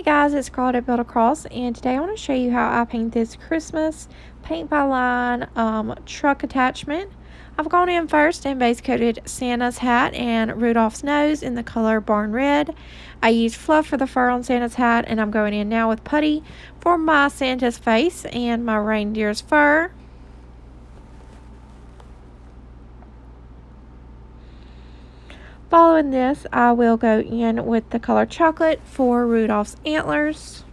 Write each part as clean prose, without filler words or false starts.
guys, it's Claudia Build a Cross, and today I want to show you how I paint this Christmas paint by line truck attachment. I've gone in first and base coated Santa's hat and Rudolph's nose in the color Barn Red. I used fluff for the fur on Santa's hat, and I'm going in now with putty for my Santa's face and my reindeer's fur. Following this, I will go in with the color chocolate for Rudolph's antlers.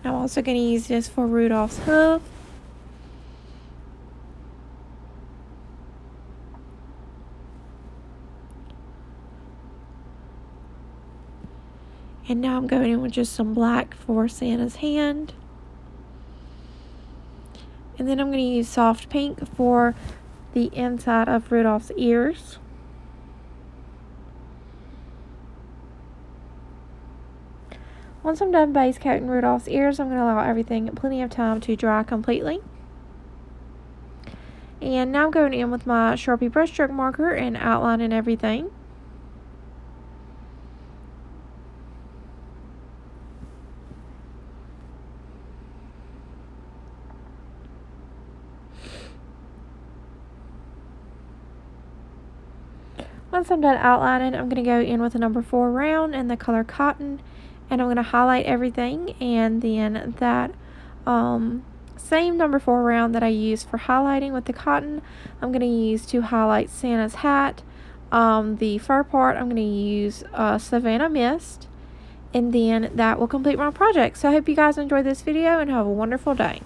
I'm also going to use this for Rudolph's hoof. And now I'm going in with just some black for Santa's hand. And then I'm going to use soft pink for the inside of Rudolph's ears. Once I'm done base coating Rudolph's ears, I'm going to allow everything plenty of time to dry completely. And now I'm going in with my Sharpie brushstroke marker and outlining everything. Once I'm done outlining, I'm going to go in with a number 4 round in the color cotton, and I'm going to highlight everything, and then that same number 4 round that I used for highlighting with the cotton, I'm going to use to highlight Santa's hat. The fur part, I'm going to use Savannah Mist, and then that will complete my project. So I hope you guys enjoyed this video and have a wonderful day.